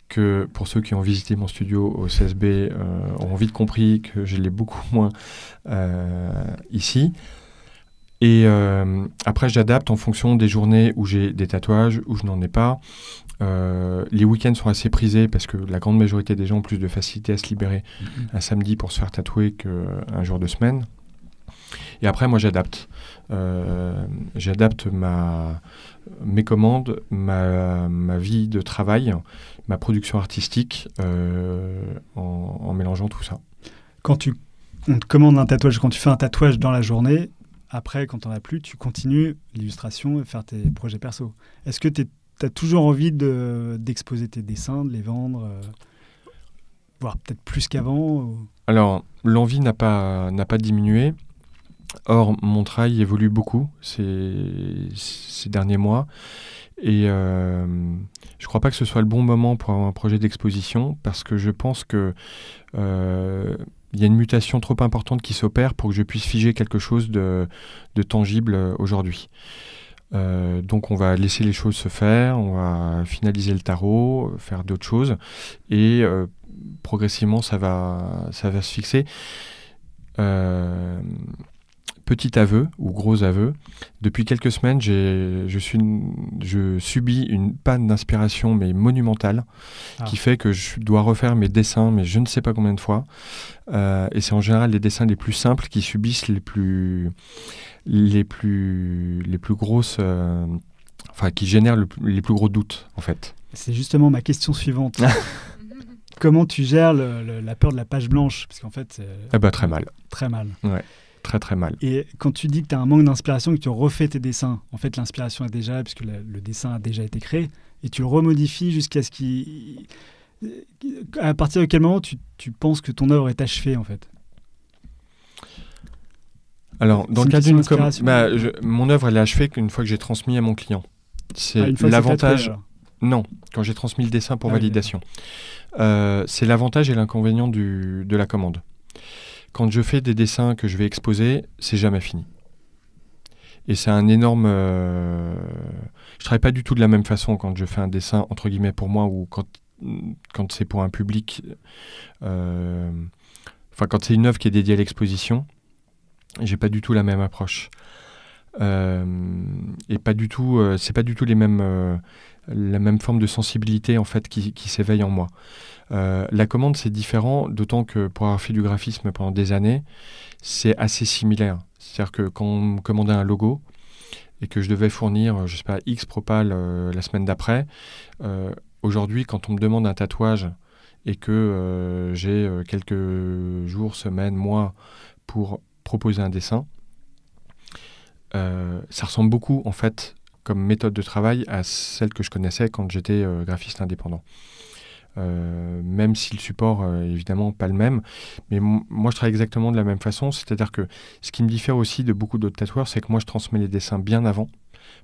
que pour ceux qui ont visité mon studio au CSB auront vite compris que je l'ai beaucoup moins ici. Et après, j'adapte en fonction des journées où j'ai des tatouages, où je n'en ai pas. Les week-ends sont assez prisés parce que la grande majorité des gens ont plus de facilité à se libérer un samedi pour se faire tatouer qu'un jour de semaine. Et après, moi, j'adapte. J'adapte mes commandes, ma vie de travail, ma production artistique en mélangeant tout ça. Quand on te commande un tatouage, quand tu fais un tatouage dans la journée, après, quand tu n'en as plus, tu continues l'illustration et faire tes projets perso. Est-ce que tu as toujours envie d'exposer tes dessins, de les vendre, voire peut-être plus qu'avant Alors, l'envie n'a pas diminué. Or, mon travail évolue beaucoup ces derniers mois. Et je ne crois pas que ce soit le bon moment pour avoir un projet d'exposition, parce que je pense que il y a une mutation trop importante qui s'opère pour que je puisse figer quelque chose de tangible aujourd'hui. Donc on va laisser les choses se faire, on va finaliser le tarot, faire d'autres choses, et progressivement ça va se fixer. Petit aveu ou gros aveu, depuis quelques semaines, je subis une panne d'inspiration mais monumentale qui fait que je dois refaire mes dessins, mais je ne sais pas combien de fois. Et c'est en général les dessins les plus simples qui subissent les plus grosses, qui génèrent les plus gros doutes en fait. C'est justement ma question suivante. Comment tu gères la peur de la page blanche? Parce qu'en fait, très mal. Très mal. Ouais, très très mal. Et quand tu dis que tu as un manque d'inspiration et que tu refais tes dessins, en fait, l'inspiration est déjà là, puisque le dessin a déjà été créé, et tu le remodifies jusqu'à ce qu'il... À partir de quel moment tu penses que ton œuvre est achevée, en fait? Alors, dans le cas d'une mon œuvre, elle est achevée qu'une fois que j'ai transmis à mon client. C'est l'avantage. Non, quand j'ai transmis le dessin pour validation. C'est l'avantage et l'inconvénient de la commande. Quand je fais des dessins que je vais exposer, c'est jamais fini. Et c'est un énorme... Je travaille pas du tout de la même façon quand je fais un dessin, entre guillemets, pour moi, ou quand c'est pour un public... quand c'est une œuvre qui est dédiée à l'exposition, j'ai pas du tout la même approche. Et pas du tout... c'est pas du tout la même forme de sensibilité, en fait, qui s'éveille en moi. La commande, c'est différent, d'autant que pour avoir fait du graphisme pendant des années, c'est assez similaire. C'est-à-dire que quand on me commandait un logo et que je devais fournir, je sais pas, X propal la semaine d'après, aujourd'hui, quand on me demande un tatouage et que j'ai quelques jours, semaines, mois pour proposer un dessin, ça ressemble beaucoup, en fait, comme méthode de travail à celle que je connaissais quand j'étais graphiste indépendant. Même si le support est évidemment pas le même, mais moi je travaille exactement de la même façon, c'est-à-dire que ce qui me diffère aussi de beaucoup d'autres tatoueurs, c'est que moi je transmets les dessins bien avant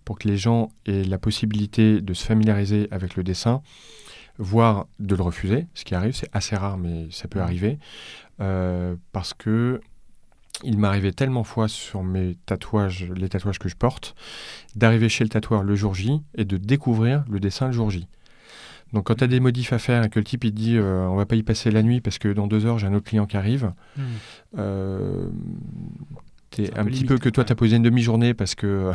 pour que les gens aient la possibilité de se familiariser avec le dessin, voire de le refuser, ce qui arrive, c'est assez rare mais ça peut arriver, parce que il m'arrivait tellement fois sur mes tatouages, les tatouages que je porte, d'arriver chez le tatoueur le jour J et de découvrir le dessin le jour J. Donc quand tu as des modifs à faire et que le type il te dit on va pas y passer la nuit parce que dans 2 heures j'ai un autre client qui arrive, t'es un petit peu que toi tu as posé une demi-journée parce que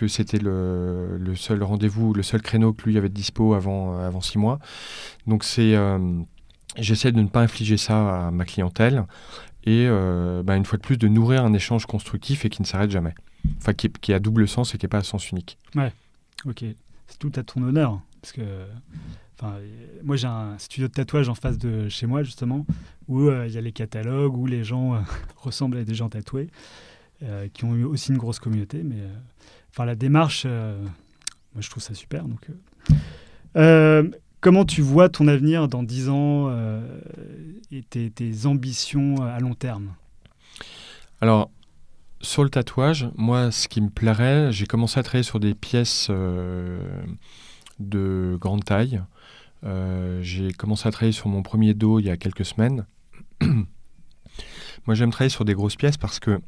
c'était le seul rendez-vous, le seul créneau que lui avait de dispo avant 6 mois. Donc j'essaie de ne pas infliger ça à ma clientèle et une fois de plus de nourrir un échange constructif et qui ne s'arrête jamais. Enfin qui a double sens et qui n'est pas à sens unique. Ouais, ok. C'est tout à ton honneur. Parce que moi j'ai un studio de tatouage en face de chez moi justement où il y a les catalogues où les gens ressemblent à des gens tatoués qui ont eu aussi une grosse communauté, mais la démarche moi je trouve ça super. Donc comment tu vois ton avenir dans 10 ans et tes ambitions à long terme? Alors sur le tatouage, moi ce qui me plairait, j'ai commencé à travailler sur des pièces de grande taille. J'ai commencé à travailler sur mon premier dos il y a quelques semaines. Moi j'aime travailler sur des grosses pièces parce que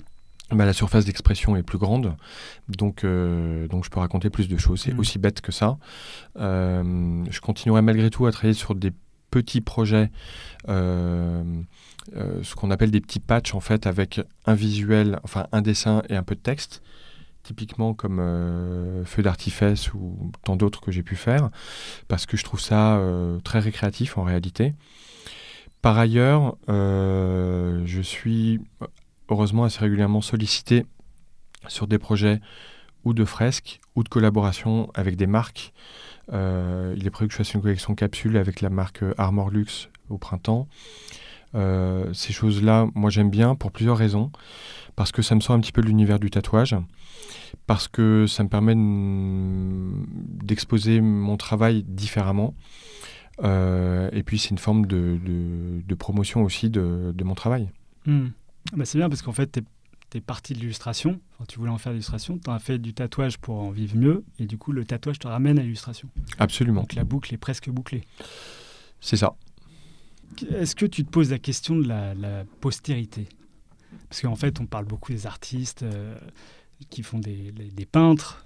la surface d'expression est plus grande, donc je peux raconter plus de choses. C'est aussi bête que ça. Je continuerai malgré tout à travailler sur des petits projets, ce qu'on appelle des petits patchs en fait, avec un visuel, enfin un dessin et un peu de texte, typiquement comme Feu d'artifice ou tant d'autres que j'ai pu faire, parce que je trouve ça très récréatif en réalité. Par ailleurs, je suis heureusement assez régulièrement sollicité sur des projets ou de fresques ou de collaboration avec des marques. Il est prévu que je fasse une collection capsule avec la marque Armor Luxe au printemps. Ces choses-là, moi j'aime bien pour plusieurs raisons. Parce que ça me sort un petit peu de l'univers du tatouage, parce que ça me permet d'exposer mon travail différemment. Et puis c'est une forme de promotion aussi de mon travail. C'est bien parce qu'en fait, tu es parti de l'illustration, tu voulais en faire de l'illustration, tu as fait du tatouage pour en vivre mieux, et du coup le tatouage te ramène à l'illustration. Absolument. Donc la boucle est presque bouclée. C'est ça. Est-ce que tu te poses la question de la postérité ? Parce qu'en fait, on parle beaucoup des artistes qui font des peintres,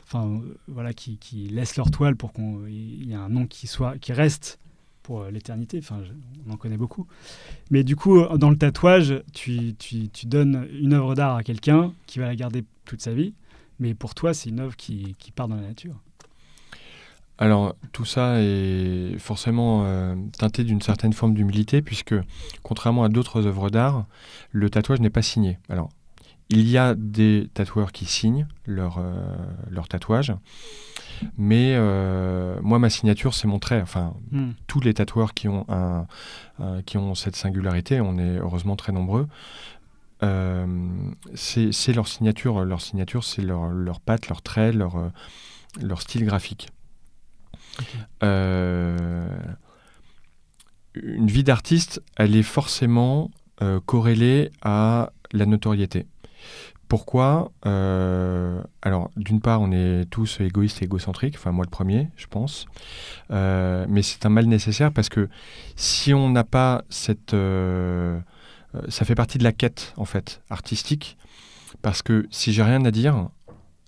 qui laissent leur toile pour qu'il y ait un nom qui reste pour l'éternité. On en connaît beaucoup. Mais du coup, dans le tatouage, tu donnes une œuvre d'art à quelqu'un qui va la garder toute sa vie. Mais pour toi, c'est une œuvre qui part dans la nature. Alors, tout ça est forcément teinté d'une certaine forme d'humilité, puisque, contrairement à d'autres œuvres d'art, le tatouage n'est pas signé. Alors, il y a des tatoueurs qui signent leur tatouage, mais moi, ma signature, c'est mon trait. Enfin, tous les tatoueurs qui ont cette singularité, on est heureusement très nombreux, c'est leur signature. Leur signature, c'est leur patte, leur trait, leur style graphique. Okay. Une vie d'artiste, elle est forcément corrélée à la notoriété. Pourquoi ? Alors, d'une part, on est tous égoïstes et égocentriques, enfin moi le premier, je pense. Mais c'est un mal nécessaire parce que si on n'a pas cette... ça fait partie de la quête, en fait, artistique. Parce que si j'ai rien à dire,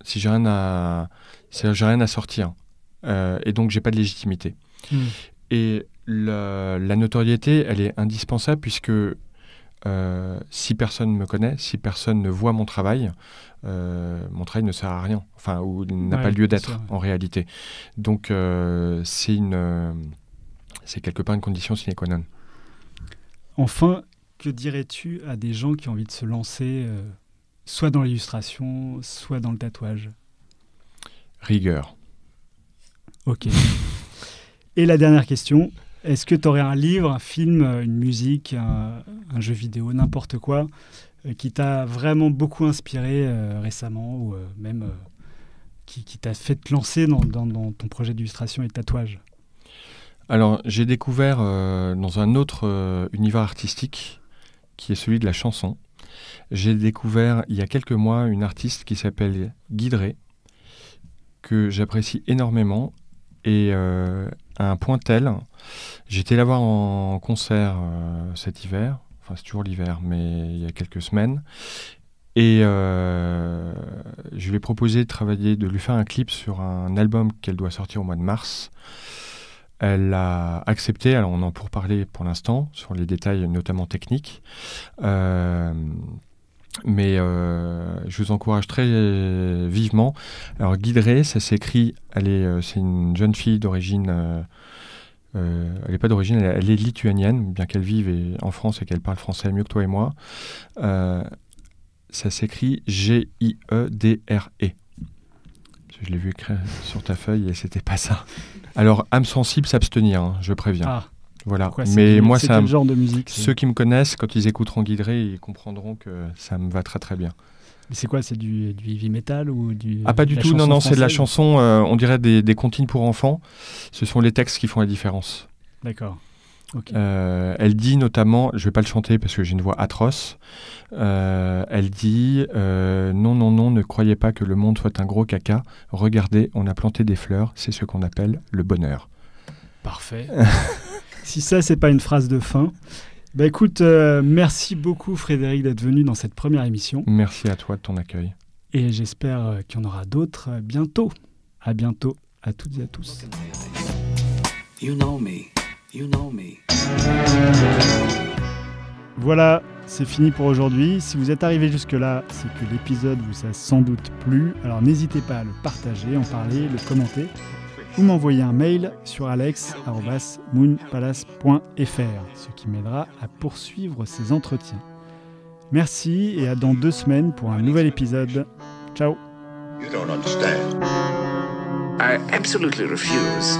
si j'ai rien à sortir, et donc j'ai pas de légitimité. Et la notoriété, elle est indispensable puisque si personne me connaît, si personne ne voit mon travail ne sert à rien, enfin, ou n'a pas lieu d'être en réalité. Donc c'est quelque part une condition sine qua non. Enfin, que dirais-tu à des gens qui ont envie de se lancer soit dans l'illustration, soit dans le tatouage ? Rigueur. Ok. Et la dernière question, est-ce que tu aurais un livre, un film, une musique, un jeu vidéo, n'importe quoi, qui t'a vraiment beaucoup inspiré récemment ou même qui t'a fait te lancer dans ton projet d'illustration et de tatouage ? Alors, j'ai découvert dans un autre univers artistique qui est celui de la chanson. J'ai découvert il y a quelques mois une artiste qui s'appelle Guy Drey, que j'apprécie énormément. Et à un point tel, j'étais la voir en concert cet hiver, enfin c'est toujours l'hiver, mais il y a quelques semaines, et je lui ai proposé de lui faire un clip sur un album qu'elle doit sortir au mois de mars. Elle a accepté, alors on en pour parler pour l'instant, sur les détails notamment techniques, mais je vous encourage très vivement. Alors Guy Drey, ça s'écrit, c'est une jeune fille d'origine, elle n'est pas d'origine, elle est lituanienne, bien qu'elle vive en France et qu'elle parle français mieux que toi et moi. Ça s'écrit G-I-E-D-R-E. Je l'ai vu écrire sur ta feuille et c'était pas ça. Alors âme sensible, s'abstenir, hein, je préviens. Ah. Voilà. Mais moi, c'est quel genre de musique ? Ceux qui me connaissent, quand ils écouteront Guy Drey, ils comprendront que ça me va très très bien. Mais c'est quoi ? C'est du heavy metal ou du... Ah, pas du tout, non, c'est de la chanson, on dirait des comptines pour enfants. Ce sont les textes qui font la différence. D'accord. Okay. Elle dit notamment, je ne vais pas le chanter parce que j'ai une voix atroce, elle dit non, ne croyez pas que le monde soit un gros caca. Regardez, on a planté des fleurs, c'est ce qu'on appelle le bonheur. Parfait. Si ça, c'est pas une phrase de fin. Bah écoute, merci beaucoup Frédéric d'être venu dans cette première émission. Merci à toi de ton accueil. Et j'espère qu'il y en aura d'autres bientôt. À bientôt, à toutes et à tous. You know me. You know me. Voilà, c'est fini pour aujourd'hui. Si vous êtes arrivé jusque-là, c'est que l'épisode vous a sans doute plu. Alors n'hésitez pas à le partager, en parler, le commenter ou m'envoyer un mail sur alex@moonpalace.fr, ce qui m'aidera à poursuivre ces entretiens. Merci et à dans 2 semaines pour un nouvel épisode. Ciao. You don't understand. I absolutely refuse.